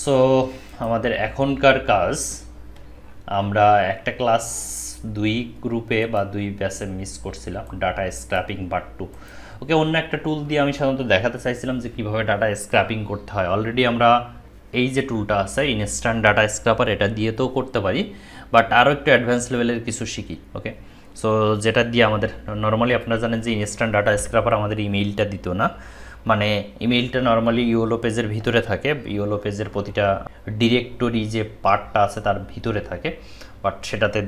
So আমাদের এখনকার কাজ, আমরা একটা ক্লাস 2 গ্রুপে বা 2 ব্যাচে মিস করছিলাম ডাটা স্ক্র্যাপিং পার্ট 2। ওকে, অন্য একটা টুল দিয়ে আমি সাধারণত দেখাতে চাইছিলাম যে কীভাবে ডাটা স্ক্র্যাপিং করতে হয়। অলরেডি আমরা এই যে টুলটা আছে ইনস্ট্যান্ট ডাটা স্ক্র্যাপার, এটা দিয়ে তো করতে পারি, বাট আরও একটু অ্যাডভান্স লেভেলের কিছু শিখি। ওকে, সো যেটা দিয়ে আমাদের নর্মালি আপনারা জানেন যে ইনস্ট্যান্ট ডাটা স্ক্র্যাপার আমাদের ইমেইলটা দিত না, মানে ইমেইলটা নর্মালি ইওলো পেজের ভিতরে থাকে, ইওলো পেজের প্রতিটা ডিরেক্টরি যে পার্টটা আছে তার ভিতরে থাকে, বাট সেটাতে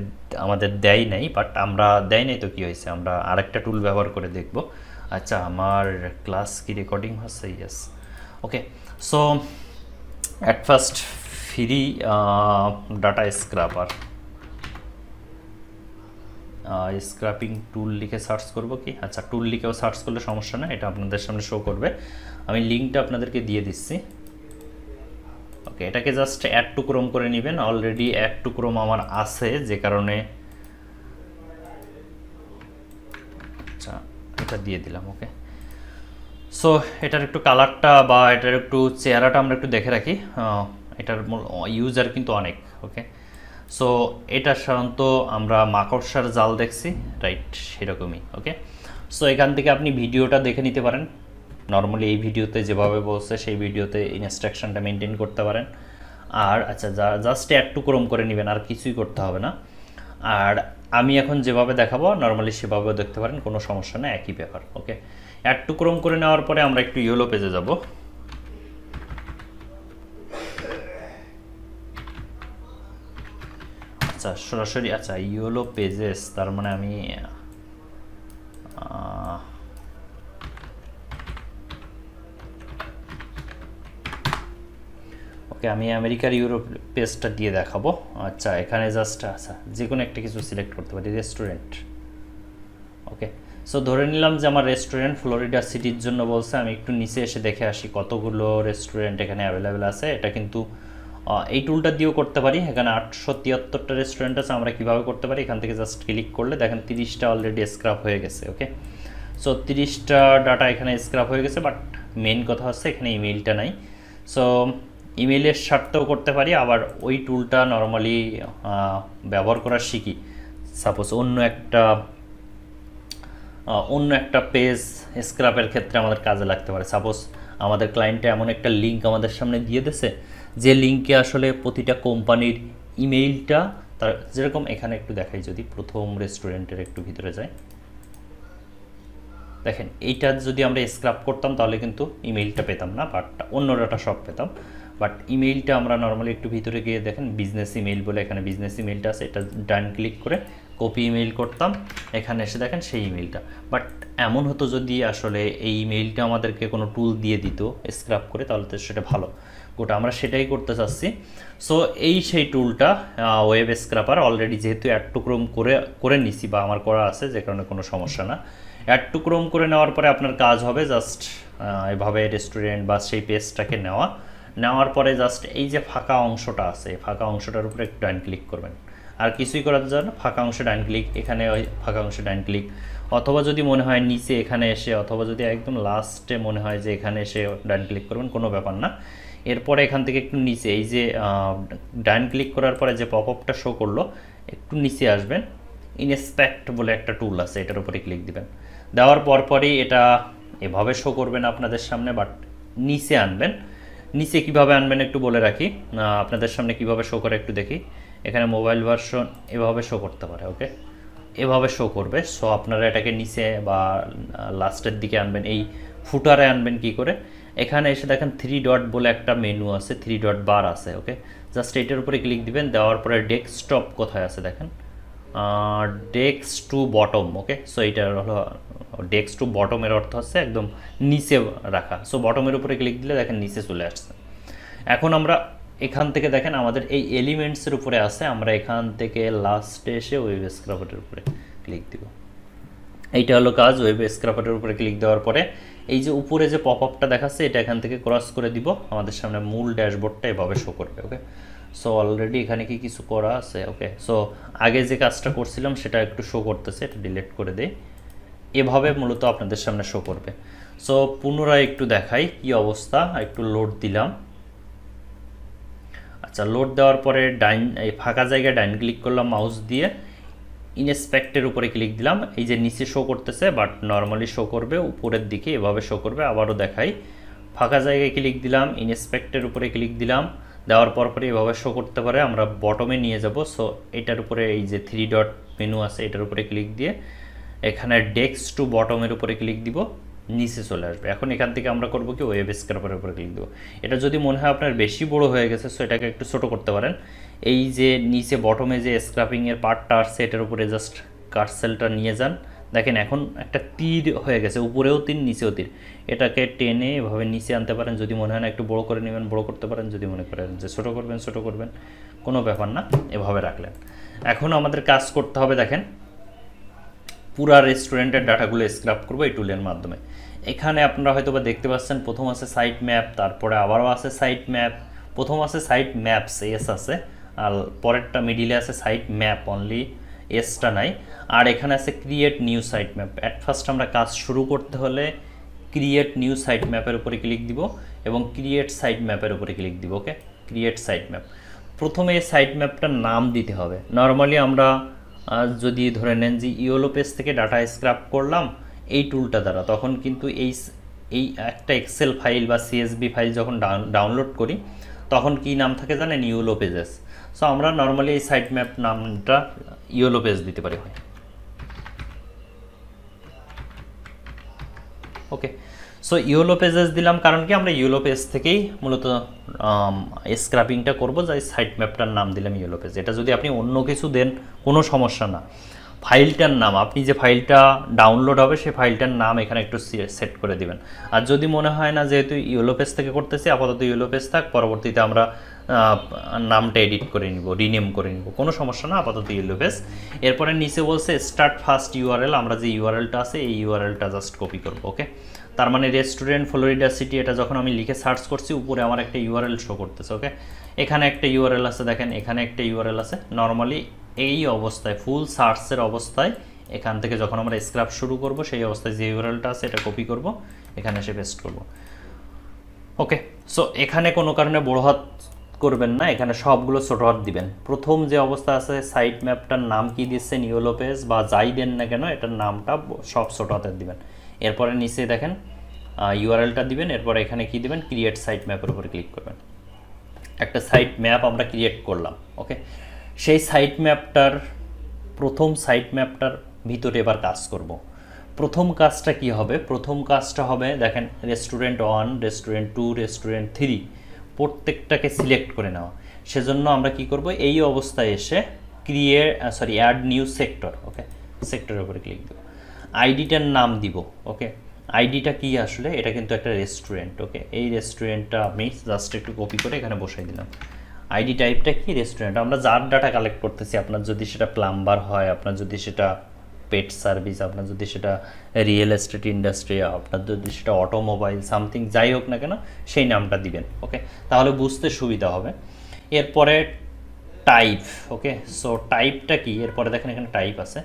আমাদের দেয় নাই। বাট আমরা দেয় নাই তো কী হয়েছে, আমরা আরেকটা টুল ব্যবহার করে দেখব। আচ্ছা, আমার ক্লাস কি রেকর্ডিং হচ্ছে? Yes. Okay, so at first free data scraper scraping tool লিখে সার্চ করব কি? আচ্ছা, টুল লিখেও সার্চ করলে সমস্যা না, এটা আপনাদের সামনে শো করবে। আমি লিঙ্কটা আপনাদেরকে দিয়ে দিচ্ছি। ওকে, এটাকে জাস্ট অ্যাড টু ক্রোম করে নেবেন। অলরেডি অ্যাড টু ক্রোম আমার আছে, যে কারণে আচ্ছা এটা দিয়ে দিলাম। ওকে, সো এটার একটু কালারটা বা এটার একটু চেহারাটা আমরা একটু দেখে রাখি। এটার ইউজার কিন্তু অনেক। ওকে, সো এটা সাধারণত আমরা মাকড়সার জাল দেখছি, রাইট? সেরকমই। ওকে, সো এখান থেকে আপনি ভিডিওটা দেখে নিতে পারেন। নর্মালি এই ভিডিওতে যেভাবে বলছে সেই ভিডিওতে ইনস্ট্রাকশনটা মেনটেন করতে পারেন। আর আচ্ছা, জাস্ট অ্যাড টু ক্রোম করে নেবেন, আর কিছুই করতে হবে না। আর আমি এখন যেভাবে দেখাবো নর্মালি সেভাবেও দেখতে পারেন, কোনো সমস্যা নেই, একই ব্যাপার। ওকে, অ্যাড টু ক্রোম করে নেওয়ার পরে আমরা একটু ইয়েলো পেজে যাব। আচ্ছা, সরাসরি আচ্ছা ইয়েলো পেজেস, তার মানে আমি ওকে, আমি আমেরিকার ইউরোপ পেজটা দিয়ে দেখাবো। আচ্ছা, এখানে জাস্ট আচ্ছা যে কোনো একটা কিছু সিলেক্ট করতে পারি, রেস্টুরেন্ট। ওকে, সো ধরে নিলাম যে আমার রেস্টুরেন্ট ফ্লোরিডা সিটির জন্য বলছে। আমি একটু নিচে এসে দেখে আসি কতগুলো রেস্টুরেন্ট এখানে অ্যাভেলেবেল আছে। এটা কিন্তু এই টুলটা দিয়েও করতে পারি। এখানে 873টা রেস্টুরেন্ট আছে। আমরা কীভাবে করতে পারি, এখান থেকে জাস্ট ক্লিক করলে দেখেন 30টা অলরেডি স্ক্র্যাপ হয়ে গেছে। ওকে, সো 30টা ডাটা এখানে স্ক্র্যাপ হয়ে গেছে, বাট মেইন কথা হচ্ছে এখানে ইমেইলটা নাই। সো ইমেইলের স্বার্থেও করতে পারি, আবার ওই টুলটা নর্মালি ব্যবহার করা শিখি। সাপোজ অন্য একটা পেজ স্ক্র্যাপের ক্ষেত্রে আমাদের কাজে লাগতে পারে। সাপোজ আমাদের ক্লায়েন্টে এমন একটা লিঙ্ক আমাদের সামনে দিয়ে দিয়েছে, যে লিঙ্কে আসলে প্রতিটা কোম্পানির ইমেইলটা তার, যেরকম এখানে একটু দেখাই, যদি প্রথম রেস্টুরেন্টের একটু ভিতরে যায়, দেখেন এইটা যদি আমরা স্ক্র্যাপ করতাম তাহলে কিন্তু ইমেইলটা পেতাম না, বাট অন্য ডাটা সব পেতাম। বাট ইমেইলটা আমরা নর্মালি একটু ভিতরে গিয়ে দেখেন বিজনেস ইমেইল বলে এখানে বিজনেস ইমেইলটা আছে, এটা ডান ক্লিক করে কপি ইমেইল করতাম, এখানে এসে দেখেন সেই ইমেইলটা। বাট এমন হতো যদি আসলে এই ইমেইলটা আমাদেরকে কোনো টুল দিয়ে দিত স্ক্র্যাপ করে, তাহলে তো সেটা ভালো। গোটা আমরা সেটাই করতে চাচ্ছি। সো এই সেই টুলটা ওয়েব স্ক্র্যাপার, অলরেডি যেহেতু অ্যাড টু ক্রোম করে নিছি বা আমার করা আছে, যে কারণে কোনো সমস্যা না। অ্যাড টু ক্রোম করে নেওয়ার পরে আপনার কাজ হবে জাস্ট এভাবে রেস্টুরেন্ট বা সেই পেজটাকে নেওয়ার পরে জাস্ট এই যে ফাঁকা অংশটা আছে, ফাঁকা অংশটার উপরে একটু ডান ক্লিক করবেন। আর কিছুই করার জন্য ফাঁকা অংশে ডান ক্লিক, এখানে ওই ফাঁকা অংশে ডান ক্লিক, অথবা যদি মনে হয় নিচে এখানে এসে, অথবা যদি একদম লাস্টে মনে হয় যে এখানে এসে ডান ক্লিক করবেন, কোনো ব্যাপার না। এরপরে এখান থেকে একটু নিচে এই যে ডান ক্লিক করার পরে যে পপ আপটা শো করলো, একটু নিচে আসবেন, ইনস্পেক্ট বলে একটা টুল আছে, এটার উপরে ক্লিক দিবেন। দেওয়ার পরপরই এটা এভাবে শো করবেন আপনাদের সামনে, বাট নিচে আনবেন। নিচে কিভাবে আনবেন একটু বলে রাখি, আপনাদের সামনে কিভাবে শো করে একটু দেখি। এখানে মোবাইল ভার্সন এভাবে শো করতে পারে। ওকে, এভাবে শো করবে। সো আপনারা এটাকে নিচে বা লাস্টের দিকে আনবেন, এই ফুটারে আনবেন কি করে, এখানে এসে দেখেন 3 ডট বলে একটা মেনু আছে, 3 ডট বার আছে। ওকে, জাস্ট এটার উপরে ক্লিক দিবেন। দেওয়ার পরে ডেস্কটপ কোথায় আছে দেখেন, desk to bottom. Okay, so এইটা হলো ডেস্ক টু বটমের অর্থ হচ্ছে একদম নিচে রাখা। সো বটমের উপরে ক্লিক দিলে দেখেন নিচে চলে আসছে। এখন আমরা এখান থেকে দেখেন আমাদের এই এলিমেন্টসের উপরে আছে, আমরা এখান থেকে লাস্টে এসে ওয়েব স্ক্র্যাপারের উপরে ক্লিক দিব। এইটা হলো কাজ। ওয়েব স্ক্র্যাপারের উপরে ক্লিক দেওয়ার পরে এই যে উপরে যে পপ আপটা দেখাচ্ছে, এটা এখান থেকে ক্রস করে দিব, আমাদের সামনে মূল ড্যাশবোর্ডটা এভাবে শো করবে। ওকে, সো অলরেডি এখানে কি কিছু করা আছে? ওকে, সো আগে যে কাজটা করছিলাম সেটা একটু শো করতেছে, এটা ডিলিট করে দেই। এভাবে মূলত আপনাদের সামনে শো করবে। সো পুনরায় একটু দেখাই কি অবস্থা, একটু লোড দিলাম। আচ্ছা, লোড দেওয়ার পরে এই ফাঁকা জায়গায় ডাইন ক্লিক করলাম মাউস দিয়ে, ইনস্পেক্টের উপরে ক্লিক দিলাম। এই যে নিচে শো করতেছে, বাট নর্মালি শো করবে উপরের দিকে, এভাবে শো করবে। আবারও দেখাই, ফাঁকা জায়গায় ক্লিক দিলাম, ইনস্পেক্টের উপরে ক্লিক দিলাম, দেওয়ার পরে এভাবে শো করতে পারে। আমরা বটমে নিয়ে যাব। সো এটার উপরে এই যে 3 ডট মেনু আছে, এটার উপরে ক্লিক দিয়ে এখানে ডেস্ক টু বটমের উপরে ক্লিক দিব, নিচে চলে আসবে। এখন এখান থেকে আমরা করব কি, ওয়েব স্ক্রাপারের উপরে ক্লিক দেবো। এটা যদি মনে হয় আপনার বেশি বড় হয়ে গেছে, সো এটাকে একটু ছোটো করতে পারেন। এই যে নিচে বটমে যে স্ক্রাপিংয়ের পার্টটা আসছে, এটার উপরে জাস্ট কার্সেলটা নিয়ে যান। দেখেন এখন একটা তীর হয়ে গেছে, উপরেও তীর নিচেও তীর। এটাকে টেনে এভাবে নিচে আনতে পারেন। যদি মনে হয় না একটু বড় করে নেবেন, বড় করতে পারেন। যদি মনে করেন যে ছোটো করবেন, ছোটো করবেন, কোনো ব্যাপার না, এভাবে রাখলেন। এখন আমাদের কাজ করতে হবে, দেখেন পুরা রেস্টুরেন্টের ডাটাগুলো স্ক্রাপ করবো এই টুলের মাধ্যমে। এখানে আপনারা হয়তো বা দেখতে পাচ্ছেন, প্রথম আছে সাইট ম্যাপ, তারপরে আবারও আছে সাইট ম্যাপ। প্রথম আছে সাইট ম্যাপস, এস আছে, আর পরেরটা মিডিলে আছে সাইট ম্যাপ, অনলি এসটা নাই। আর এখানে আছে create new site map. At first আমরা কাজ শুরু করতে হলে ক্রিয়েট নিউ সাইট ম্যাপের উপরে ক্লিক দিব এবং ক্রিয়েট সাইট ম্যাপের উপরে ক্লিক দিব। ওকে, ক্রিয়েট সাইট ম্যাপ। প্রথমে এই সাইট ম্যাপটার নাম দিতে হবে। নর্মালি আমরা যদি ধরে নেন যে ইওলো পেজ থেকে ডাটা স্ক্রাপ করলাম এই টুলটা দ্বারা, তখন কিন্তু এই একটা এক্সেল ফাইল বা সিএসভি ফাইল যখন ডাউনলোড করি, তখন কি নাম থাকে জানেন, ইওলো পেজেস। সো আমরা নর্মালি এই সাইট ম্যাপ নামটা ইওলো পেজ দিতে পারি। ওকে, সো ইওলো পেজেস দিলাম, কারণ কি আমরা ইওলো পেজ থেকেই মূলত স্ক্রাপিংটা করবো। যাই সাইট ম্যাপটার নাম দিলাম ইওলো পেজ। এটা যদি আপনি অন্য কিছু দেন কোনো সমস্যা না। ফাইলটার নাম, আপনি যে ফাইলটা ডাউনলোড হবে সেই ফাইলটার নাম এখানে একটু সেট করে দিবেন। আর যদি মনে হয় না যেহেতু ইওলো পেজ থেকে করতেছি, আপাতত ইওলো পেজ থাক, পরবর্তীতে আমরা নামটা এডিট করে নিব, রিনেম করে নিব, কোনো সমস্যা না, আপাতত ইওলো পেজ। এরপরে নিচে বলছে স্টার্ট ফার্স্ট ইউআরএল। আমরা যে ইউআরএলটা আছে এই ইউআরএলটা জাস্ট কপি করব। ওকে, তার মানে রেস্টুরেন্ট ফ্লোরিডা সিটি, এটা যখন আমি লিখে সার্চ করছি উপরে আমার একটা ইউআরএল শো করতেছে। ওকে, এখানে একটা ইউআরএল আছে, দেখেন এখানে একটা ইউআরএল আছে। নর্মালি এই অবস্থায় ফুল সার্চের অবস্থায় এখান থেকে যখন আমরা স্ক্রাপ শুরু করব, সেই অবস্থায় যে ইউআরএলটা আছে এটা কপি করব, এখানে এসে পেস্ট করব। ওকে, সো এখানে কোনো কারণে বড় হাত করবেন না, এখানে সবগুলো ছোট হাত দিবেন। প্রথম যে অবস্থা আছে সাইট ম্যাপটার নাম কি দিচ্ছেন, ইওলো পেজ বা যাই দেন না কেন, এটার নামটা সব ছোট হাতের দিবেন। এরপরে নিচে দেখেন ইউআরএলটা দিবেন। এরপরে এখানে কি দিবেন, ক্রিয়েট সাইট ম্যাপের উপরে ক্লিক করবেন। একটা সাইট ম্যাপ আমরা ক্রিয়েট করলাম। ওকে, সেই সাইট ম্যাপটার প্রথম সাইট ম্যাপটার ভিতরে এবার কাজ করব। প্রথম কাজটা কি হবে, প্রথম কাজটা হবে দেখেন রেস্টুরেন্ট 1, রেস্টুরেন্ট 2, রেস্টুরেন্ট 3 প্রত্যেকটাকে সিলেক্ট করে নেওয়া। সেজন্য আমরা কি করব, এই অবস্থায় এসে অ্যাড নিউ সেক্টর। ওকে, সেক্টরের উপরে ক্লিক দেব, আইডিটার নাম দিব। ওকে, আইডিটা কি আসলে, এটা কিন্তু একটা রেস্টুরেন্ট। ওকে, এই রেস্টুরেন্টটা আমি জাস্ট একটু কপি করে এখানে বসাই দিলাম। আইডি টাইপটা কি, রেস্টুরেন্ট। আমরা যার ডাটা কালেক্ট করতেছি, আপনার যদি সেটা প্লাম্বার হয়, আপনার যদি সেটা পেট সার্ভিস, আপনার যদি সেটা রিয়েল এস্টেট ইন্ডাস্ট্রি, আপনার যদি সেটা অটোমোবাইল সামথিং যাই হোক না কেন, সেই নামটা দিবেন। ওকে, তাহলে বুঝতে সুবিধা হবে। এরপরে টাইপ। ওকে, সো টাইপটা কি, এরপরে দেখেন এখানে টাইপ আছে।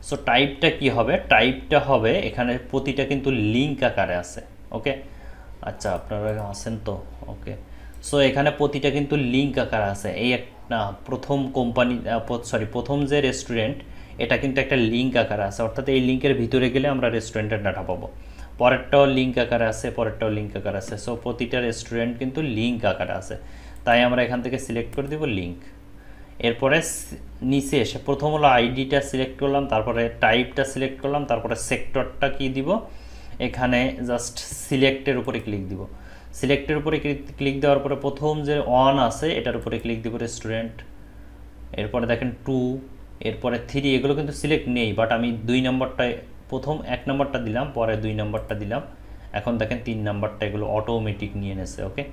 সো টাইপটা কি হবে, টাইপটা হবে এখানে প্রতিটা কিন্তু লিঙ্ক আকারে আছে। ওকে, আচ্ছা আপনারা আছেন তো। ওকে, সো এখানে প্রতিটা কিন্তু লিঙ্ক আকারে আছে। এই একটা প্রথম কোম্পানি, প্রথম যে রেস্টুরেন্ট, এটা কিন্তু একটা লিঙ্ক আকারে আছে, অর্থাৎ এই লিঙ্কের ভিতরে গেলে আমরা রেস্টুরেন্টের ডাটা পাবো। পরেরটাও লিঙ্ক আকারে আছে, পরেরটাও লিঙ্ক আকারে আছে। সো প্রতিটা রেস্টুরেন্ট কিন্তু লিঙ্ক আকারে আছে, তাই আমরা এখান থেকে সিলেক্ট করে দেব লিঙ্ক। এরপরে নিচে এসে প্রথম হলো আইডিটা সিলেক্ট করলাম, তারপরে টাইপটা সিলেক্ট করলাম, তারপরে সেক্টরটা কি দিব, এখানে জাস্ট সিলেক্টের উপরে ক্লিক দিব। সিলেক্টের উপরে ক্লিক দেওয়ার পরে প্রথম যে 1 আছে এটার উপরে ক্লিক দিব, রেস্টুরেন্ট। এরপরে দেখেন 2, এরপরে 3, এগুলো কিন্তু সিলেক্ট নেই, বাট আমি 2 নম্বরটায় প্রথম 1 নম্বরটা দিলাম, পরে 2 নম্বরটা দিলাম, এখন দেখেন 3 নম্বরটা এগুলো অটোমেটিক নিয়ে নেছে। ওকে,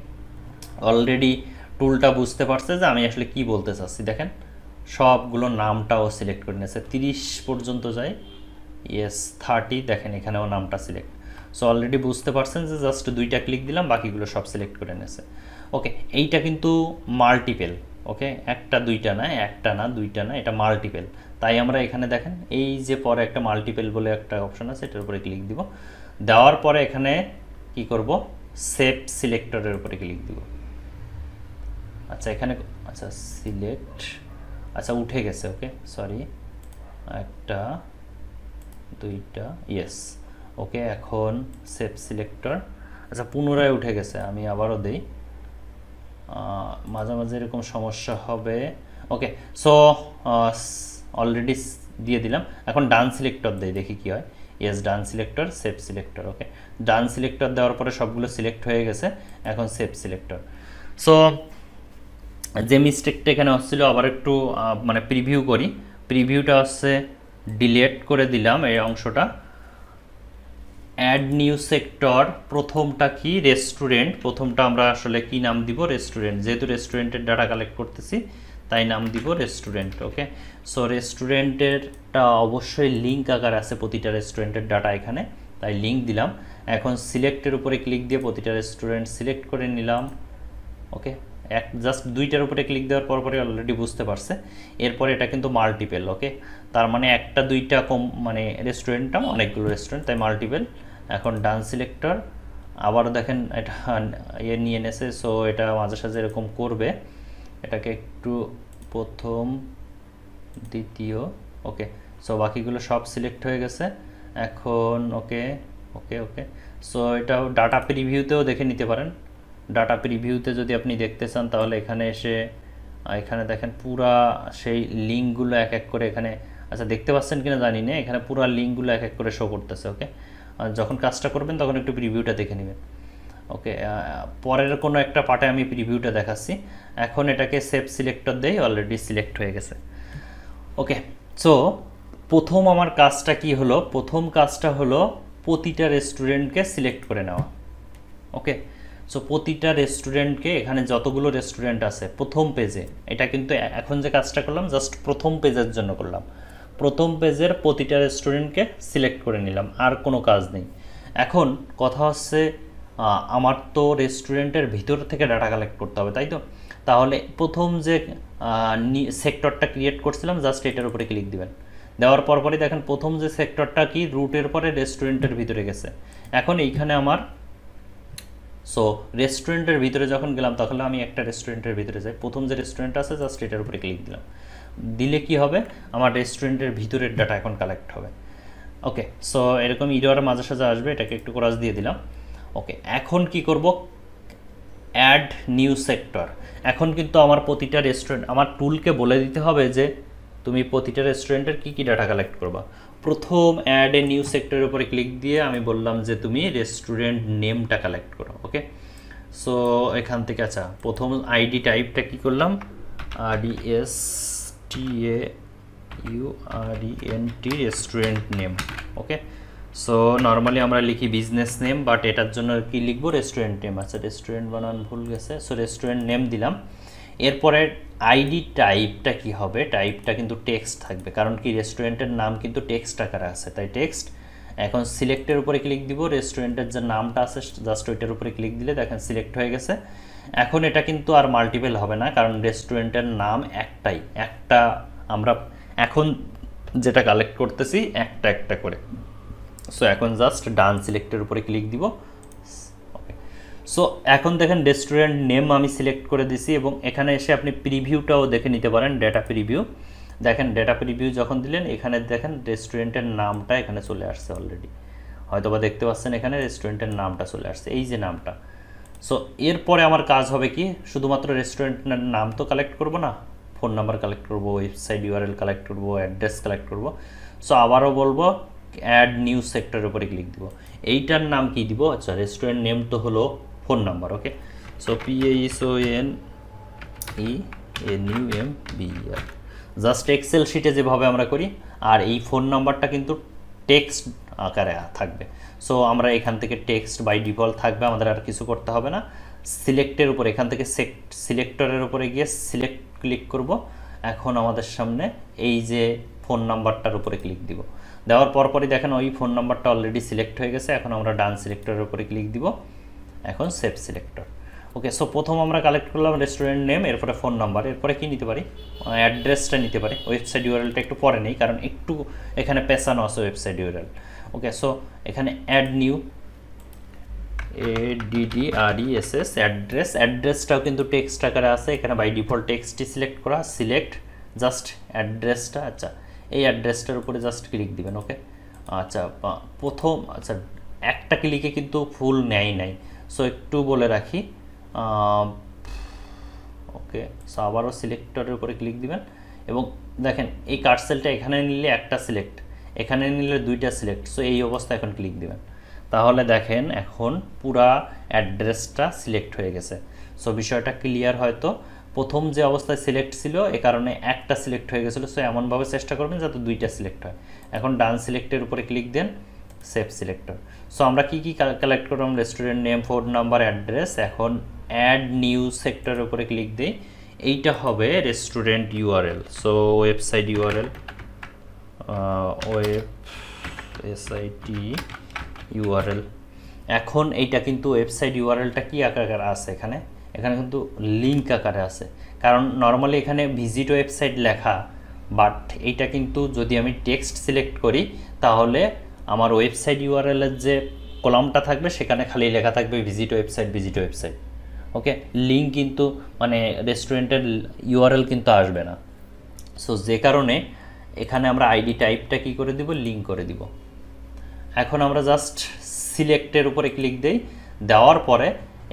অলরেডি টুলটা বুঝতে পারছে যে আমি আসলে কি বলতে চাচ্ছি। দেখেন সবগুলো নামটাও সিলেক্ট করে নিয়েছে, 30 পর্যন্ত যায়, ইয়েস 30, দেখেন এখানেও নামটা সিলেক্ট। সো অলরেডি বুঝতে পারছেন যে জাস্ট 2টা ক্লিক দিলাম, বাকিগুলো সব সিলেক্ট করে নিয়েছে। ওকে, এইটা কিন্তু মাল্টিপেল। ওকে, একটা দুইটা না, একটা না দুইটা না, এটা মাল্টিপেল। তাই আমরা এখানে দেখেন এই যে পরে একটা মাল্টিপেল বলে একটা অপশন আছে, এটার উপরে ক্লিক দিব। দেওয়ার পরে এখানে কি করব, সেভ সিলেক্টরের উপরে ক্লিক দিব। আচ্ছা এখানে আচ্ছা সিলেক্ট, আচ্ছা উঠে গেছে, ওকে সরি, একটা দুইটা, ইয়েস ওকে। এখন সেভ সিলেক্টর, আচ্ছা পুনরায় উঠে গেছে, আমি আবারও দেই, মাঝে মাঝে এরকম সমস্যা হবে। ওকে সো অলরেডি দিয়ে দিলাম, এখন ডান সিলেক্টর দেই, দেখি কি হয়। ইয়েস ডান সিলেক্টর, সেভ সিলেক্টর, ওকে ডান সিলেক্টর দেওয়ার পরে সবগুলো সিলেক্ট হয়ে গেছে, এখন সেভ সিলেক্টর। সো যে মিস্টেকটা এখানে হচ্ছিল আবার একটু মানে প্রিভিউ করি, প্রিভিউটা হচ্ছে ডিলিট করে দিলাম এই অংশটা। অ্যাড নিউ সেক্টর, প্রথমটা কি রেস্টুরেন্ট, প্রথমটা আমরা আসলে কি নাম দিব, রেস্টুরেন্ট, যেহেতু রেস্টুরেন্টের ডাটা কালেক্ট করতেছি তাই নাম দিব রেস্টুরেন্ট। ওকে সো রেস্টুরেন্টেরটা অবশ্যই লিঙ্ক আকার আছে প্রতিটা রেস্টুরেন্টের ডাটা এখানে, তাই লিঙ্ক দিলাম। এখন সিলেক্টের উপরে ক্লিক দিয়ে প্রতিটা রেস্টুরেন্ট সিলেক্ট করে নিলাম। ওকে জাস্ট দুইটার উপরে ক্লিক দেওয়ার পরে অলরেডি বুঝতে পারছে, এরপরে এটা কিন্তু মাল্টিপেল। ওকে তার মানে একটা দুইটা কম মানে রেস্টুরেন্টটা অনেকগুলো রেস্টুরেন্ট, তাই মাল্টিপেল। এখন ডান সিলেক্টর, আবারও দেখেন এটা নিয়ে নেছে, সো এটা মাঝে সাঝে এরকম করবে, এটাকে একটু প্রথম দ্বিতীয়। ওকে সো বাকিগুলো সব সিলেক্ট হয়ে গেছে এখন। ওকে ওকে ওকে সো এটা ডাটা প্রিভিউতেও দেখে নিতে পারেন, ডাটা প্রিভিউতে যদি আপনি দেখতে চান তাহলে এখানে এসে এখানে দেখেন পুরা সেই লিঙ্কগুলো এক এক করে এখানে, আচ্ছা দেখতে পাচ্ছেন কিনা জানি না, এখানে পুরা লিঙ্কগুলো এক এক করে শো করতেছে। ওকে যখন কাজটা করবেন তখন একটু প্রিভিউটা দেখে নেবেন। ওকে পরের কোনো একটা পার্টে আমি প্রিভিউটা দেখাচ্ছি। এখন এটাকে সেভ সিলেক্টর দেই, অলরেডি সিলেক্ট হয়ে গেছে। ওকে সো প্রথম আমার কাজটা কি হলো, প্রথম কাজটা হলো প্রতিটা রেস্টুরেন্টকে সিলেক্ট করে নেওয়া। ওকে সো প্রতিটা রেস্টুরেন্টকে, এখানে যতগুলো রেস্টুরেন্ট আছে প্রথম পেজে, এটা কিন্তু এখন যে কাজটা করলাম জাস্ট প্রথম পেজের জন্য করলাম, প্রথম পেজের প্রতিটা রেস্টুরেন্টকে সিলেক্ট করে নিলাম, আর কোনো কাজ নেই। এখন কথা হচ্ছে আমার তো রেস্টুরেন্টের ভিতর থেকে ডাটা কালেক্ট করতে হবে, তাই তো? তাহলে প্রথম যে সেক্টরটা ক্রিয়েট করছিলাম জাস্ট এটার উপরে ক্লিক দিবেন, দেওয়ার পরই দেখেন প্রথম যে সেক্টরটা কি রুটের পরে রেস্টুরেন্টের ভিতরে গেছে। এখন এইখানে আমার সো রেস্টুরেন্টের ভিতরে যখন গেলাম তখন আমি একটা রেস্টুরেন্টের ভিতরে যাই, প্রথম যে রেস্টুরেন্ট আছে জাস্ট এটার উপরে ক্লিক দিলাম, দিলে কি হবে আমার রেস্টুরেন্টের ভিতরের ডাটা এখন কালেক্ট হবে। ওকে সো এরকম ইরর মাঝে সাঝে আসবে, এটাকে একটু ক্রস দিয়ে দিলাম। ওকে এখন কি করব, অ্যাড নিউ সেক্টর। এখন কিন্তু আমার প্রতিটা রেস্টুরেন্ট, আমার টুলকে বলে দিতে হবে যে তুমি প্রতিটা রেস্টুরেন্টের কী কী ডাটা কালেক্ট করবা। প্রথম অ্যাড এ নিউ সেক্টরের উপরে ক্লিক দিয়ে আমি বললাম যে তুমি রেস্টুরেন্ট নেমটা কালেক্ট করো। ওকে সো এখান থেকে আচ্ছা প্রথম আইডি টাইপটা কী করলাম, RESTAURENT restaurant name. Okay so normally আমরা লিখি বিজনেস নেম, বাট এটার জন্য কি লিখবো রেস্টুরেন্ট নেম। আচ্ছা রেস্টুরেন্ট বানান ভুল গেছে, সো রেস্টুরেন্ট নেম দিলাম। এরপরে আইডি টাইপটা কি হবে, টাইপটা কিন্তু টেক্সট থাকবে, কারণ কি রেস্টুরেন্টের নাম কিন্তু টেক্সট আকারে আছে, তাই টেক্সট। এখন সিলেক্টের উপরে ক্লিক দিব, রেস্টুরেন্টের যে নামটা আছে জাস্ট ওইটার উপরে ক্লিক দিলে দেখেন সিলেক্ট হয়ে গেছে। এখন এটা কিন্তু আর মাল্টিপল হবে না, কারণ রেস্টুরেন্টের নাম একটাই, একটা আমরা এখন যেটা কালেক্ট করতেছি একটা একটা করে। সো এখন জাস্ট ডান সিলেক্টের উপরে ক্লিক দিব। ওকে সো এখন দেখেন রেস্টুরেন্ট নেম আমি সিলেক্ট করে দিছি, এবং এখানে এসে আপনি প্রিভিউটাও দেখে নিতে পারেন, ডেটা প্রিভিউ। দেখেন ডেটা প্রিভিউ যখন দিলেন এখানে দেখেন রেস্টুরেন্টের নামটা এখানে চলে আসছে অলরেডি, হয়তো বা দেখতে পাচ্ছেন এখানে রেস্টুরেন্টের নামটা চলে আসছে, এই যে নামটা। সো এরপরে আমার কাজ হবে কি, শুধুমাত্র রেস্টুরেন্টের নাম তো কালেক্ট করব না, ফোন নাম্বার কালেক্ট করব, ওয়েবসাইট ইউআরএল কালেক্ট করব, অ্যাড্রেস কালেক্ট করব। সো আবারও বলবো অ্যাড নিউ সেক্টরের উপরে ক্লিক দিব, এইটার নাম কি দিব, আচ্ছা রেস্টুরেন্ট নেম তো হলো phone number. Okay so PASONENUMBER, just excel শিটে যেভাবে আমরা করি, আর এই ফোন নাম্বারটা কিন্তু টেক্সট আকারে থাকবে। সো আমরা এখান থেকে টেক্সট বাই ডিফল্ট থাকবে, আমাদের আর কিছু করতে হবে না। সিলেক্টের উপর এখান থেকে সিলেক্টরের উপরে গিয়ে সিলেক্ট ক্লিক করব। এখন আমাদের সামনে এই যে ফোন নাম্বারটার উপরে ক্লিক দিব, দেওয়ার পরই দেখেন ওই ফোন নাম্বারটা অলরেডি সিলেক্ট হয়ে গেছে। এখন আমরা ডান সিলেক্টরের উপরে ক্লিক দিব, এখন সেভ সিলেক্টর। ওকে সো প্রথম আমরা কালেক্ট করলাম রেস্টুরেন্ট নেম, এরপরে ফোন নাম্বার, এরপরে কি নিতে পারি, অ্যাড্রেসটা নিতে পারি। ওয়েবসাইট ইউআরএলটা একটু পরে নেই, কারণ একটু এখানে পেছানো আছে ওয়েবসাইট ইউআরএল। ওকে সো এখানে অ্যাড নিউ ADDRESS অ্যাড্রেস, অ্যাড্রেসটাও কিন্তু টেক্সট আকারে আছে, এখানে বাই ডিফল্ট টেক্সটই সিলেক্ট করা, সিলেক্ট জাস্ট অ্যাড্রেসটা। আচ্ছা এই অ্যাড্রেসটার উপরে জাস্ট ক্লিক দিবেন। ওকে আচ্ছা প্রথম আচ্ছা একটা ক্লিকে কিন্তু ফুল নেয় নাই, সো একটু বলে রাখি। ওকে সো আবারও সিলেক্টরের উপরে ক্লিক দিবেন এবং দেখেন এই কার্সেলটা এখানে নিলে একটা সিলেক্ট, এখানে নিলে দুইটা সিলেক্ট, সো এই অবস্থায় এখন ক্লিক দিবেন। তাহলে দেখেন এখন পুরা অ্যাড্রেসটা সিলেক্ট হয়ে গেছে। সো বিষয়টা ক্লিয়ার হয়তো। প্রথম যে অবস্থায় সিলেক্ট ছিল এ কারণে একটা সিলেক্ট হয়ে গেছিলো, সো এমনভাবে চেষ্টা করবেন যাতে দুইটা সিলেক্ট হয়। এখন ডান সিলেক্টের উপরে ক্লিক দেন, সেভ সিলেক্টর। সো আমরা কি কি কালেক্ট করলাম, restaurant name, phone number, address. এখন অ্যাড নিউ সেক্টরের উপরে ক্লিক দিই, এইটা হবে restaurant URL. So website URL, website URL. এখন এইটা কিন্তু ওয়েবসাইট ইউআরএলটা কি আকারে আছে, এখানে এখানে কিন্তু লিঙ্ক আকারে আছে, কারণ নর্মালি এখানে ভিজিট ওয়েবসাইট লেখা, বাট এইটা কিন্তু যদি আমি টেক্সট সিলেক্ট করি তাহলে আমার ওয়েবসাইট ইউআরএলের যে কলামটা থাকবে সেখানে খালি লেখা থাকবে ভিজিট ওয়েবসাইট, ভিজিট ওয়েবসাইট। ওকে লিঙ্ক কিন্তু মানে রেস্টুরেন্টের ইউআরএল কিন্তু আসবে না। সো যে কারণে এখানে আমরা আইডি টাইপটা কি করে দিব, লিঙ্ক করে দিব। এখন আমরা জাস্ট সিলেক্টের উপরে ক্লিক দেই, দেওয়ার পরে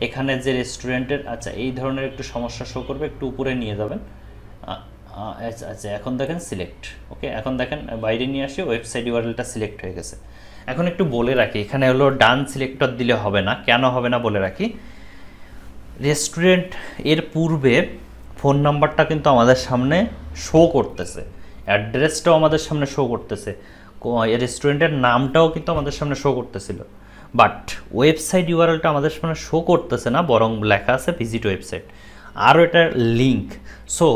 এখানে যে রেস্টুরেন্টের আচ্ছা এই ধরনের একটু সমস্যা শো করবে, একটু উপরে নিয়ে যাবেন। আচ্ছা এখন দেখেন সিলেক্ট। ওকে এখন দেখেন বাইরে নিয়ে আসি, ওয়েবসাইট ইউআরএলটা সিলেক্ট হয়ে গেছে। এখন একটু বলে রাখি, এখানে হলো ডান সিলেক্টর দিলে হবে না, কেন হবে না বলে রাখি। রেস্টুরেন্ট এর পূর্বে ফোন নাম্বারটা কিন্তু আমাদের সামনে শো করতেছে, অ্যাড্রেসটাও আমাদের সামনে শো করতেছে, রেস্টুরেন্টের নামটাও কিন্তু আমাদের সামনে শো করতেছিল, বাট ওয়েবসাইট ইউআরএলটা আমাদের সামনে শো করতেছে না, বরং লেখা আছে ভিজিট ওয়েবসাইট, আর এটা লিঙ্ক। সো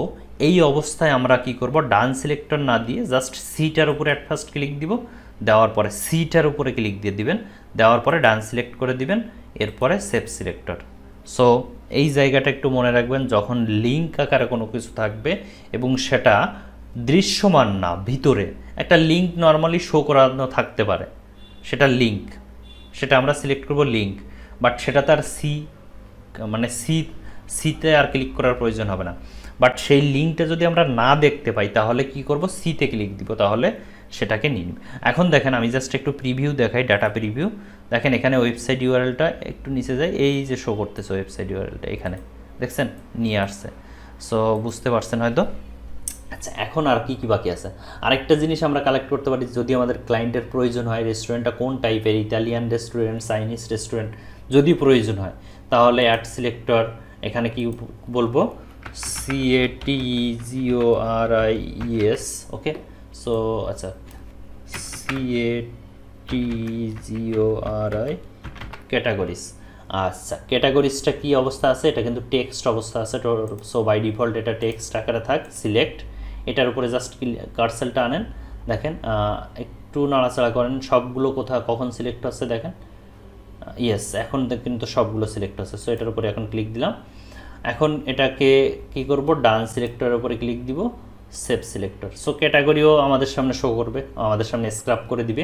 এই অবস্থায় আমরা কি করব, ডান সিলেক্টর না দিয়ে জাস্ট সিটার উপরে অ্যাট ফার্স্ট ক্লিক দিব, দেওয়ার পরে সিটার উপরে ক্লিক দিয়ে দিবেন, দেওয়ার পরে ডান সিলেক্ট করে দিবেন, এরপরে সেভ সিলেক্টর। সো এই জায়গাটা একটু মনে রাখবেন, যখন লিঙ্ক আকারে কোনো কিছু থাকবে এবং সেটা দৃশ্যমান না, ভিতরে একটা লিঙ্ক নর্মালি শো করানো থাকতে পারে, সেটা লিঙ্ক, সেটা আমরা সিলেক্ট করব লিঙ্ক, বাট সেটা তার মানে সিতে আর ক্লিক করার প্রয়োজন হবে না। বাট সেই লিঙ্কটা যদি আমরা না দেখতে পাই তাহলে কি করব, সিতে ক্লিক দিব, তাহলে সেটাকে নিন। এখন দেখেন আমি জাস্ট একটু প্রিভিউ দেখাই, ডাটা প্রিভিউ। দেখেন এখানে ওয়েবসাইট ইউআরএলটা একটু নিচে যায়, এই যে শো করতেছে ওয়েবসাইট ইউআরএলটা এখানে দেখছেন নিয়ে আসছে। সো বুঝতে পারছেন হয়তো। আচ্ছা এখন আর কি কি বাকি আছে, আরেকটা জিনিস আমরা কালেক্ট করতে পারি, যদি আমাদের ক্লায়েন্টের প্রয়োজন হয় রেস্টুরেন্টটা কোন টাইপের, ইতালিয়ান রেস্টুরেন্ট, চাইনিজ রেস্টুরেন্ট, যদি প্রয়োজন হয় তাহলে অ্যাড সিলেক্টর এখানে কি বলবো, CATEGORIES। ওকে সো আচ্ছা CATEGORI ক্যাটাগরিজ। আচ্ছা ক্যাটাগরিজটা কি অবস্থা আছে, এটা কিন্তু টেক্সট অবস্থা আছে, সো বাই ডিফল্ট এটা টেক্সট আকারে থাক, সিলেক্ট, এটার উপরে জাস্ট কার্সেলটা আনেন, দেখেন একটু নাড়াচাড়া করেন, সবগুলো কোথাও কখন সিলেক্ট হচ্ছে দেখেন, ইয়েস এখন কিন্তু সবগুলো সিলেক্ট হচ্ছে। সো এটার উপরে এখন ক্লিক দিলাম, এখন এটাকে কি করব, ডান সিলেক্টরের উপরে ক্লিক দিব, সেভ সিলেক্টর। সো ক্যাটাগরিও আমাদের সামনে শো করবে, আমাদের সামনে স্ক্রাপ করে দিবে।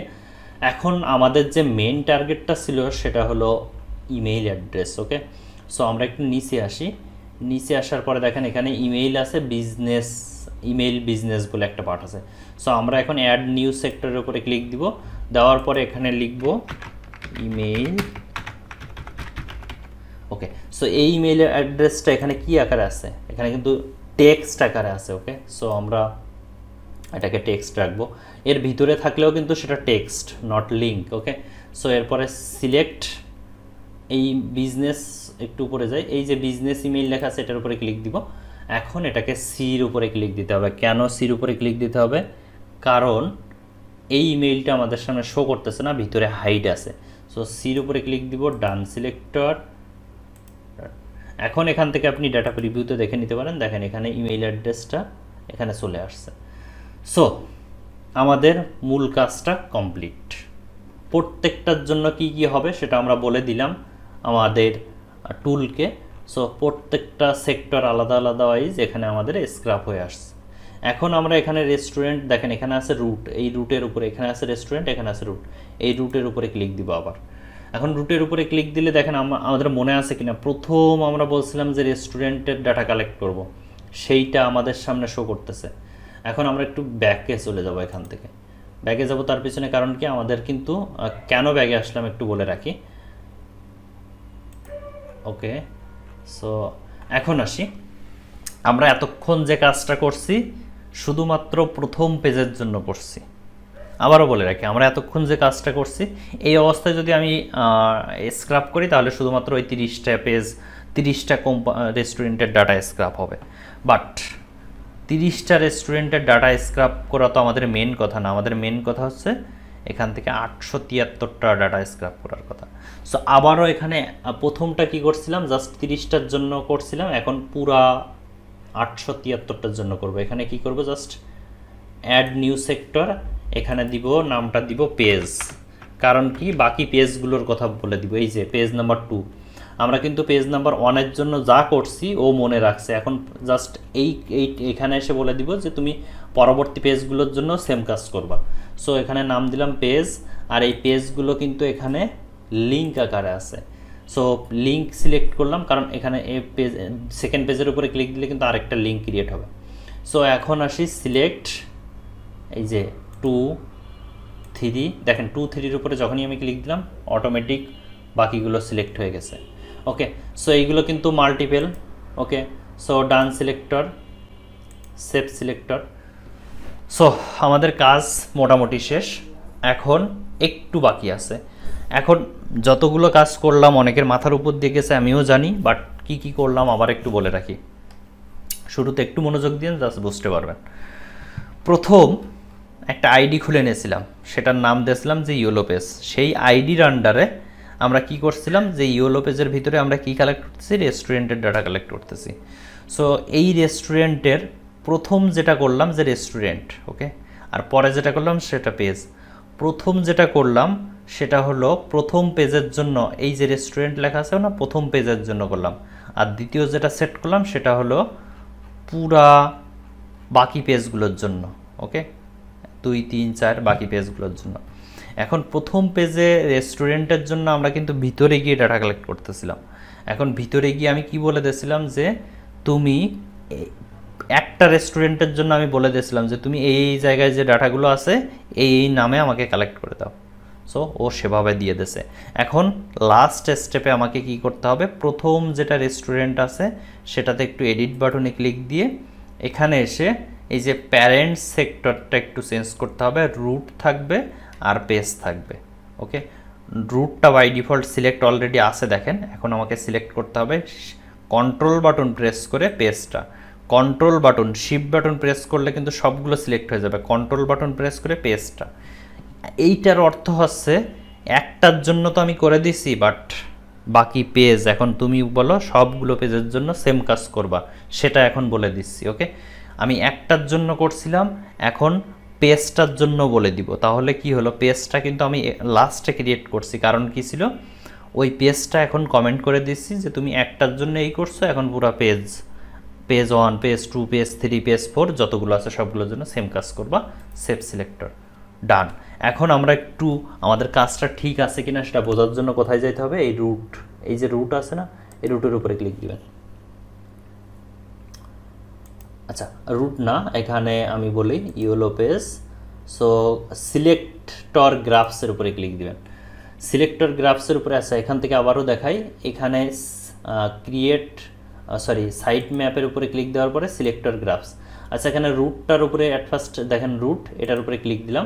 এখন আমাদের যে মেন টার্গেটটা ছিল সেটা হলো ইমেইল অ্যাড্রেস। ওকে সো আমরা একটু নিচে আসি, নিচে আসার পরে দেখেন এখানে ইমেইল আছে, বিজনেস ইমেইল বিজনেস বলে একটা পার্ট আছে। সো আমরা এখন অ্যাড নিউ সেক্টরের উপরে ক্লিক দিব, দেওয়ার পরে এখানে লিখব ইমেইল। ওকে সো এই ইমেইলের অ্যাড্রেসটা এখানে কি আকারে আছে, এখানে কিন্তু টেক্সট আকারে আছে। ওকে সো আমরা এটাকে টেক্সট রাখবো, এর ভিতরে থাকলেও কিন্তু সেটা text not link. Okay so এরপরে সিলেক্ট এই বিজনেস, একটু উপরে যাই, এই যে বিজনেস ইমেইল লেখা আছে এটার উপরে ক্লিক দিব। এখন এটাকে সির উপরে ক্লিক দিতে হবে। কেন সির উপরে ক্লিক দিতে হবে, কারণ এই ইমেইলটা আমাদের সামনে শো করতেছে না, ভিতরে হাইড আছে। সো সির উপরে ক্লিক দিব, ডান সিলেক্টর। এখন এখান থেকে আপনি ডাটা প্রিভিউতে দেখে নিতে পারেন, দেখেন এখানে ইমেইল অ্যাড্রেসটা এখানে চলে আসছে। সো আমাদের মূল কাজটা কমপ্লিট। প্রত্যেকটার জন্য কি কি হবে সেটা আমরা বলে দিলাম আমাদের টুলকে। সো প্রত্যেকটা সেক্টর আলাদা আলাদা ওয়াইজ এখানে আমাদের স্ক্রাপ হয়ে আসছে। এখন আমরা এখানে রেস্টুরেন্ট দেখেন এখানে আছে রুট, এই রুটের উপরে এখানে আছে রেস্টুরেন্ট, এখানে আছে রুট, এই রুটের উপরে ক্লিক দিব আবার। এখন রুটের উপরে ক্লিক দিলে দেখেন আমাদের মনে আছে কিনা প্রথম আমরা বলছিলাম যে রেস্টুরেন্টের ডাটা কালেক্ট করব, সেইটা আমাদের সামনে শো করতেছে। এখন আমরা একটু ব্যাকে চলে যাব, এখান থেকে ব্যাগে যাব। তার পিছনে কারণ কি, আমাদের কিন্তু কেন ব্যাগে আসলাম একটু বলে রাখি। ওকে, সো এখন আসি, আমরা এতক্ষণ যে কাজটা করছি শুধুমাত্র প্রথম পেজের জন্য করছি। আবারও বলে রাখি, আমরা এতক্ষণ যে কাজটা করছি এই অবস্থায় যদি আমি স্ক্রাপ করি তাহলে শুধুমাত্র ওই 30টা পেজ 30টা রেস্টুরেন্টের ডাটা স্ক্রাপ হবে। বাট 30টা রেস্টুরেন্টের ডাটা স্ক্রাপ করা তো আমাদের মেন কথা না, আমাদের মেন কথা হচ্ছে এখান থেকে 873টা ডাটা স্ক্রাপ করার কথা। সো আবারও এখানে প্রথমটা কি করছিলাম, জাস্ট 30টার জন্য করছিলাম, এখন পুরা 873টার জন্য করব। এখানে কি করব, জাস্ট অ্যাড নিউ সেক্টর, এখানে দিব নামটা দিব পেজ। কারণ কি, বাকি পেজগুলোর কথা বলে দিব। এই যে পেজ নাম্বার 2, আমরা কিন্তু পেজ নাম্বার 1-এর জন্য যা করছি ও মনে রাখছে। এখন জাস্ট এখানে এসে বলে দিব যে তুমি পরবর্তী পেজগুলোর জন্য সেম কাজ করবা। সো এখানে নাম দিলাম পেজ, আর এই পেজগুলো কিন্তু এখানে লিঙ্ক আকারে আছে। সো লিঙ্ক সিলেক্ট করলাম, কারণ এখানে এই পেজ সেকেন্ড পেজের উপরে ক্লিক দিলে কিন্তু আরেকটা লিঙ্ক ক্রিয়েট হবে। সো এখন আসি সিলেক্ট, এই যে 2, 3, দেখেন 2, 3-এর উপরে যখনই আমি ক্লিক দিলাম অটোমেটিক বাকিগুলো সিলেক্ট হয়ে গেছে। ওকে, সো এইগুলো কিন্তু মাল্টিপল। ওকে, সো ডান সিলেক্টর, সেভ সিলেক্টর। সো আমাদের কাজ মোটামুটি শেষ, এখন একটু বাকি আছে। এখন যতগুলো কাজ করলাম অনেকের মাথার উপর দিয়ে গেছে আমিও জানি, বাট কি কি করলাম আবার একটু বলে রাখি। শুরুতে একটু মনোযোগ দিয়ে জাস্ট বুঝতে পারবেন। প্রথম একটা আইডি খুলে নিয়েছিলাম, সেটার নাম দিয়েছিলাম যে ইয়েলো পেজ। সেই আইডির আন্ডারে আমরা কি করছিলাম, যে ইয়েলো পেজের ভিতরে আমরা কি কালেক্ট করতেছি, রেস্টুরেন্টের ডাটা কালেক্ট করতেছি। সো এই রেস্টুরেন্টের প্রথম যেটা করলাম যে রেস্টুরেন্ট, ওকে, আর পরে যেটা করলাম সেটা পেজ। প্রথম যেটা করলাম সেটা হলো প্রথম পেজের জন্য, এই যে রেস্টুরেন্ট লেখা আছে না, প্রথম পেজের জন্য করলাম। আর দ্বিতীয় যেটা সেট করলাম সেটা হলো পুরা বাকি পেজগুলোর জন্য। ওকে, 2, 3, 4 বাকি পেজগুলোর জন্য। এখন প্রথম পেজে রেস্টুরেন্টের জন্য আমরা কিন্তু ভিতরে গিয়ে ডাটা কালেক্ট করতেছিলাম। এখন ভিতরে গিয়ে আমি কি বলে দিয়েছিলাম, যে তুমি একটা রেস্টুরেন্টের জন্য আমি বলে দিয়েছিলাম যে তুমি এই জায়গায় যে ডাটাগুলো আছে এই নামে আমাকে কালেক্ট করে দাও। সো ও সেভাবে দিয়ে দিয়েছে। এখন লাস্ট স্টেপে আমাকে কি করতে হবে, প্রথম যেটা রেস্টুরেন্ট আছে সেটাতে একটু এডিট বাটনে ক্লিক দিয়ে এখানে এসে এই যে প্যারেন্ট সেক্টরটা একটু চেঞ্জ করতে হবে, রুট থাকবে আর পেজ থাকবে। ওকে, রুটটা বাই ডিফল্ট সিলেক্ট অলরেডি আছে দেখেন, এখন আমাকে সিলেক্ট করতে হবে কন্ট্রোল বাটন প্রেস করে পেজটা। Control button, shift button press করলে কিন্তু সবগুলো সিলেক্ট হয়ে যাবে, কন্ট্রোল বাটন প্রেস করে পেজটা। এইটার অর্থ হচ্ছে একটার জন্য তো আমি করে দিছি, বাট বাকি পেজ এখন তুমি বলো সবগুলো পেজের জন্য সেম কাজ করবা, সেটা এখন বলে দিচ্ছি। ওকে, আমি একটার জন্য করছিলাম, এখন পেজটার জন্য বলে দিব। তাহলে কি হলো, পেজটা কিন্তু আমি লাস্টে ক্রিয়েট করছি, কারণ কি ছিল, ওই পেজটা এখন কমেন্ট করে দিচ্ছি যে তুমি একটার জন্য এই করছো, এখন পুরো পেজ 1, পেজ 2, পেজ 3, পেজ 4 যতগুলো আছে সবগুলোর জন্য সেম কাজ করবা। সেভ সিলেক্টর, ডান। এখন আমরা একটু আমাদের কাজটা ঠিক আছে কিনা সেটা বোঝার জন্য কোথায় যাইতে হবে, এই রুট, এই যে রুট আছে না, এই রুটের উপরে ক্লিক দিবেন। আচ্ছা, রুট না, এখানে আমি বলি ইয়েলো পেজ। সো সিলেক্টর গ্রাফসের উপরে ক্লিক দিবেন। সিলেক্টর গ্রাফসের উপরে আছে, এখান থেকে আবারও দেখাই, এখানে সাইট ম্যাপের উপরে ক্লিক দেওয়ার পরে সিলেক্টর গ্রাফস। আচ্ছা, এখানে রুটটার উপরে অ্যাট ফার্স্ট দেখেন রুট, এটার উপরে ক্লিক দিলাম।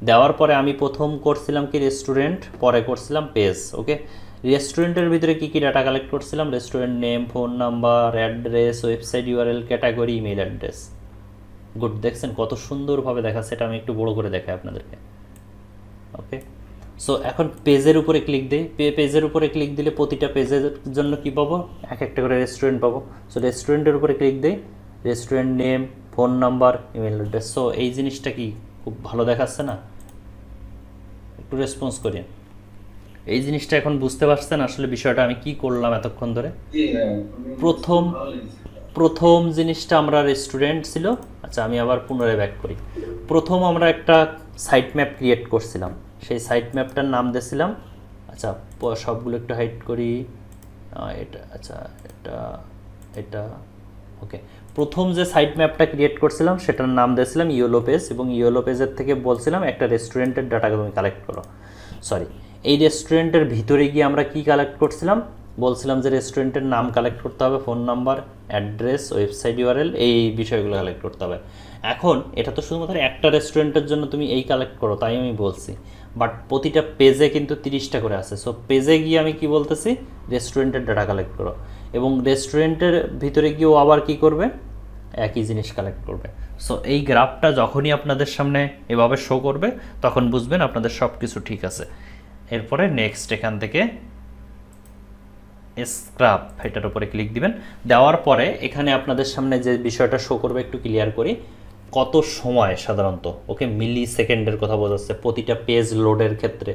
দেওয়ার পরে আমি প্রথম করছিলাম কি রেস্টুরেন্ট, পরে করছিলাম পেজ। ওকে, রেস্টুরেন্টের ভিতরে কী কী ডাটা কালেক্ট করছিলাম, restaurant name, phone number, address, website URL, category, email address. Good, দেখছেন কত সুন্দরভাবে দেখাচ্ছে, এটা আমি একটু বড় করে দেখাই আপনাদেরকে। ওকে, সো এখন পেজের উপরে ক্লিক দিই। পেজের উপরে ক্লিক দিলে প্রতিটা পেজের জন্য কি পাবো, এক একটা করে রেস্টুরেন্ট পাবো। সো রেস্টুরেন্টের উপরে ক্লিক দিই, restaurant name, phone number, email address. So এই জিনিসটা কি খুব ভালো দেখাচ্ছে না, একটু রেসপন্স করি। এই জিনিসটা এখন বুঝতে পারছেন আসলে বিষয়টা আমি কি করলাম এতক্ষণ ধরে। প্রথম জিনিসটা আমরা রেস্টুরেন্ট ছিল। আচ্ছা, আমি আবার পুনরায় ব্যাক করি। প্রথম আমরা একটা সাইট ম্যাপ ক্রিয়েট করছিলাম, সেই সাইট ম্যাপটার নাম দিয়েছিলাম আচ্ছা সবগুলো একটু হাইড করি, এটা আচ্ছা এটা ওকে। প্রথম যে সাইট ম্যাপটা ক্রিয়েট করছিলাম সেটার নাম দিয়েছিলাম ইয়েলো পেজ, এবং ইয়েলো পেজের থেকে বলছিলাম একটা রেস্টুরেন্টের ডাটা তুমি কালেক্ট করো। সরি, এই রেস্টুরেন্টের ভিতরে গিয়ে আমরা কি কালেক্ট করছিলাম, বলছিলাম যে রেস্টুরেন্টের নাম কালেক্ট করতে হবে, phone number, address, website URL, এই বিষয়গুলো কালেক্ট করতে হবে। এখন এটা তো শুধুমাত্র একটা রেস্টুরেন্টের জন্য তুমি এই কালেক্ট করো তাই আমি বলছি, বাট প্রতিটা পেজে কিন্তু 30টা করে আছে। সো পেজে গিয়ে আমি কি বলতেছি, রেস্টুরেন্টের ডাটা কালেক্ট করো, এবং রেস্টুরেন্টের ভিতরে গিয়েও আবার কি করবে, একই জিনিস কালেক্ট করবে। সো এই গ্রাফটা যখনই আপনাদের সামনে এভাবে শো করবে তখন বুঝবেন আপনাদের সব কিছু ঠিক আছে। এরপরে নেক্সট এখান থেকে স্ক্রাপ এটার উপরে ক্লিক দিবেন। দেওয়ার পরে এখানে আপনাদের সামনে যে বিষয়টা শো করবে একটু ক্লিয়ার করি, কত সময় সাধারণত, ওকে মিলি সেকেন্ডের কথা বোঝাচ্ছে প্রতিটা পেজ লোডের ক্ষেত্রে।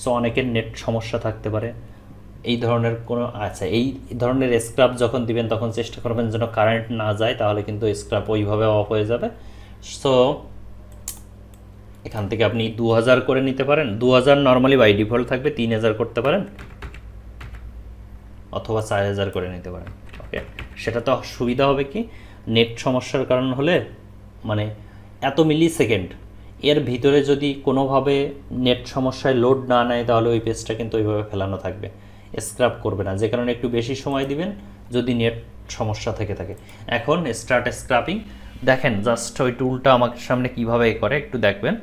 সো অনেকের নেট সমস্যা থাকতে পারে এই ধরনের কোনো, আচ্ছা এই ধরনের স্ক্রাপ যখন দিবেন তখন চেষ্টা করবেন যেন কারেন্ট না যায়, তাহলে কিন্তু স্ক্রাপ ওইভাবে অফ হয়ে যাবে। সো এখান থেকে আপনি 2000 করে নিতে পারেন, 2000 নর্মালি বাই ডিফল্ট থাকবে, 3000 করতে পারেন অথবা 4000 করে নিতে পারেন। ওকে, সেটা তো সুবিধা হবে কি, নেট সমস্যার কারণ হলে মানে এত মিলি সেকেন্ড এর ভিতরে যদি কোনোভাবে নেট সমস্যায় লোড না নেয় তাহলে ওই পেজটা কিন্তু ওইভাবে ফেলানো থাকবে, স্ক্রাপ করবে না, যে কারণে একটু বেশি সময় দিবেন যদি নেট সমস্যা থেকে থাকে। এখন স্টার্ট স্ক্রাপিং দেখেন, জাস্ট ওই টুলটা আমার সামনে কীভাবে করে একটু দেখবেন।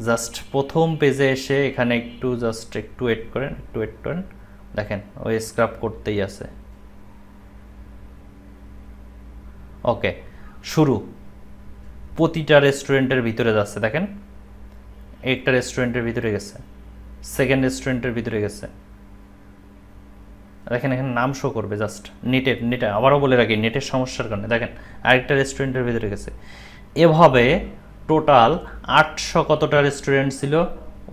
জাস্ট প্রথম পেজে এসে এখানে একটু জাস্ট একটু ওয়েট করেন, দেখেন ওই স্ক্রাপ করতেই আছে। ওকে, শুরু প্রতিটা রেস্টুরেন্টের ভিতরে যাচ্ছে, দেখেন একটা রেস্টুরেন্টের ভিতরে গেছে, সেকেন্ড রেস্টুরেন্টের ভিতরে গেছে, দেখেন এখানে নাম শো করবে, জাস্ট নেটে আবারও বলে রাখি নেটের সমস্যার কারণে দেখেন আরেকটা রেস্টুরেন্টের ভিতরে গেছে। এভাবে টোটাল 800 কতটা রেস্টুরেন্ট ছিল,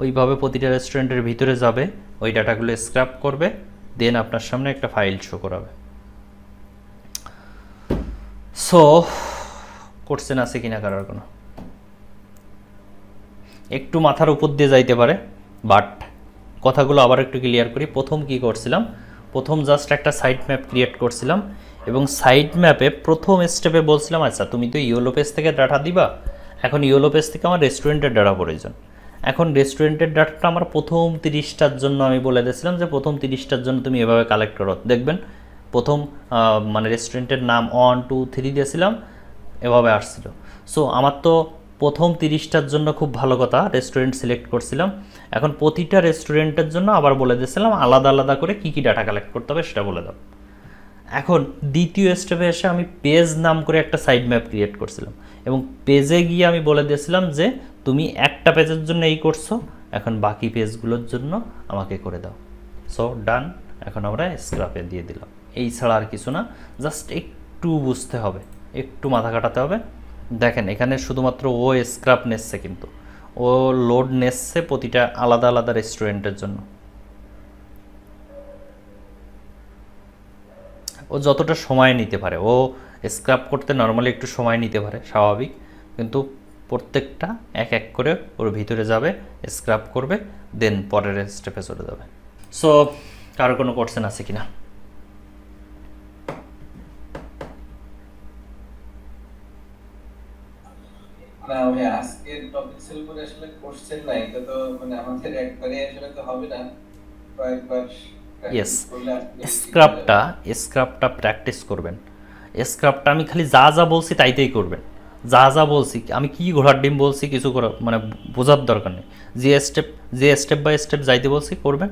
ওইভাবে প্রতিটা রেস্টুরেন্টের ভিতরে যাবে, ওই ডাটাগুলো স্ক্র্যাপ করবে, দেন আপনার সামনে একটা ফাইল শো করাবে। সো কোশ্চেন আছে কিনা কারোর কোনো, একটু মাথার উপর দিয়ে যাইতে পারে, বাট কথাগুলো আবার একটু ক্লিয়ার করি। প্রথম কি করছিলাম, প্রথম জাস্ট একটা সাইট ম্যাপ ক্রিয়েট করছিলাম, এবং সাইট ম্যাপে প্রথম স্টেপে বলছিলাম আচ্ছা তুমি তো ইয়েলো পেজ থেকে ডাটা দিবা, এখন ইয়েলো পেজ থেকে আমার রেস্টুরেন্টের ডাটা প্রয়োজন। এখন রেস্টুরেন্টের ডাটাটা আমার প্রথম 30টার জন্য আমি বলে দিয়েছিলাম যে প্রথম 30টার জন্য তুমি এভাবে কালেক্ট করো, দেখবেন প্রথম মানে রেস্টুরেন্টের নাম 1 2 3 দিয়েছিলাম, এভাবে আসছিল। সো আমার তো প্রথম 30টার জন্য খুব ভালো কথা রেস্টুরেন্ট সিলেক্ট করছিলাম, এখন প্রতিটা রেস্টুরেন্টের জন্য আবার বলে দিয়েছিলাম আলাদা আলাদা করে কী কী ডাটা কালেক্ট করতে হবে সেটা বলে দাও। এখন দ্বিতীয় স্টেপে এসে আমি পেজ নাম করে একটা সাইড ম্যাপ ক্রিয়েট করছিলাম, এবং পেজে গিয়ে আমি বলে দিয়েছিলাম যে তুমি একটা পেজের জন্য এই করছো, এখন বাকি পেজগুলোর জন্য আমাকে করে দাও। সো ডান, এখন আমরা স্ক্রাপে দিয়ে দিলাম। এই ছাড়া আর কিছু না, জাস্ট একটু বুঝতে হবে, একটু মাথা কাটাতে হবে। দেখেন এখানে শুধুমাত্র ও স্ক্রাপ নেসছে, কিন্তু ও লোড নেসছে প্রতিটা আলাদা আলাদা রেস্টুরেন্টের জন্য। ও যতটা সময় নিতে পারে, ও স্ক্রাপ করতে নর্মালি একটু সময় নিতে পারে স্বাভাবিক, কিন্তু প্রত্যেকটা এক এক করে ওর ভিতরে যাবে, স্ক্রাপ করবে, দেন পরের স্টেপে চলে যাবে। সো কারো কোনো কোশ্চেন আছে কিনা? না ভাই, আজকের টপিক সেল করে আসলে কোশ্চেন নাই, এটা তো মানে আমাদের একবারে আসলে তো হবে না, কয়েকবার ইয়েস, প্র্যাকটিস করলে আসলে শিখে যাবে। স্ক্রাপটা প্র্যাকটিস করবেন। স্ক্রাপটা আমি খালি যা যা বলছি তাইতেই করবেন, যা যা বলছি আমি কি ঘোড়ার ডিম বলছি কিছু করা মানে বোঝার দরকার নেই, যে স্টেপ বাই স্টেপ যাইতে বলছি করবেন।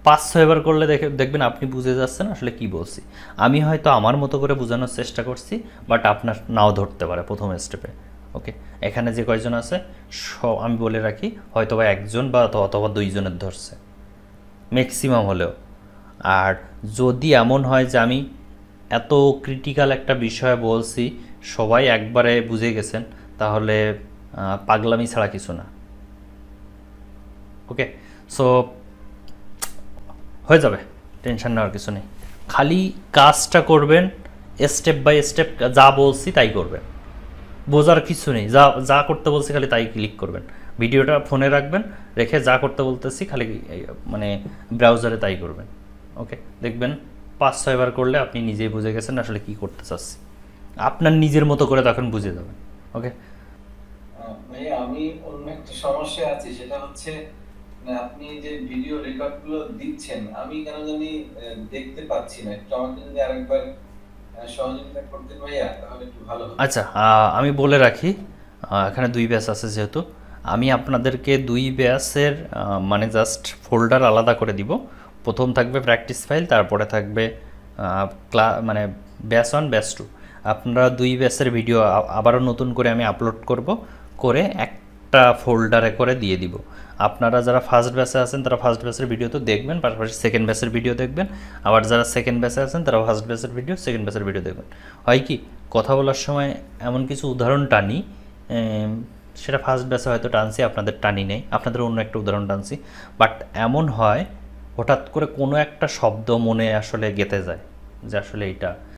5-6 বার করলে দেখবেন আপনি বুঝে যাচ্ছেন আসলে কি বলছি। আমি হয়তো আমার মতো করে বোঝানোর চেষ্টা করছি, বাট আপনার নাও ধরতে পারে প্রথম স্টেপে। ওকে, এখানে যে কয়জন আছে আমি বলে রাখি হয়তো বা একজন বা অথবা 2 জনের ধরছে ম্যাক্সিমাম হলেও। আর যদি এমন হয় যে আমি এত ক্রিটিক্যাল একটা বিষয় বলছি সবাই একবারে বুঝে গেছেন, তাহলে পাগলামি ছাড়া কিছু না। ওকে, সো হয়ে যাবে, টেনশন নেওয়ার কিছু নেই, খালি কাজটা করবেন, স্টেপ বাই স্টেপ যা বলছি তাই করবেন, বোঝার কিছু নেই, যা যা করতে বলছি খালি তাই ক্লিক করবেন, ভিডিওটা ফোনে রাখবেন, রেখে যা করতে বলতেছি খালি মানে ব্রাউজারে তাই করবেন। ওকে, দেখবেন 5-6 বার করলে আপনি নিজেই বুঝে গেছেন আসলে কি করতে চাচ্ছি, আপনার নিজের মতো করে তখন বুঝে যাবেন। ওকে, ভাইয়া আমি অন্য একটা সমস্যা আছি, সেটা হচ্ছে মানে আপনি যে ভিডিও রেকর্ড গুলো দিচ্ছেন আমি কেন জানি দেখতে পাচ্ছি না। একটু আমাকে যদি আরেকবার সহযোগিতা করতেন ভাইয়া তাহলে একটু ভালো হতো। আচ্ছা, আমি বলে রাখি, এখানে 2 ব্যাচ আছে যেহেতু, আমি আপনাদেরকে 2 ব্যাচের মানে জাস্ট ফোল্ডার আলাদা করে দিব। প্রথম থাকবে প্র্যাকটিস ফাইল, তারপরে থাকবে মানে ব্যাচ 1 ব্যাচ 2। আপনারা 2 ব্যাচের ভিডিও আবারও নতুন করে আমি আপলোড করব, করে একটা ফোল্ডারে করে দিয়ে দিব। আপনারা যারা ফার্স্ট ব্যাচে আছেন তারা ফার্স্ট ব্যাচের ভিডিও তো দেখবেন, পাশাপাশি সেকেন্ড ব্যাচের ভিডিও দেখবেন। আবার যারা সেকেন্ড ব্যাচে আছেন তারা ফার্স্ট ব্যাচের ভিডিও, সেকেন্ড ব্যাচের ভিডিও দেখবেন। হয় কি, কথা বলার সময় এমন কিছু উদাহরণ টানি, সেটা ফার্স্ট ব্যাচে হয়তো টানছি, আপনাদের টানি নেই, আপনাদের অন্য একটা উদাহরণ টানছি, বাট এমন হয় হঠাৎ করে কোনো একটা শব্দ মনে আসলে গেঁথে যায় যে আসলে এইটা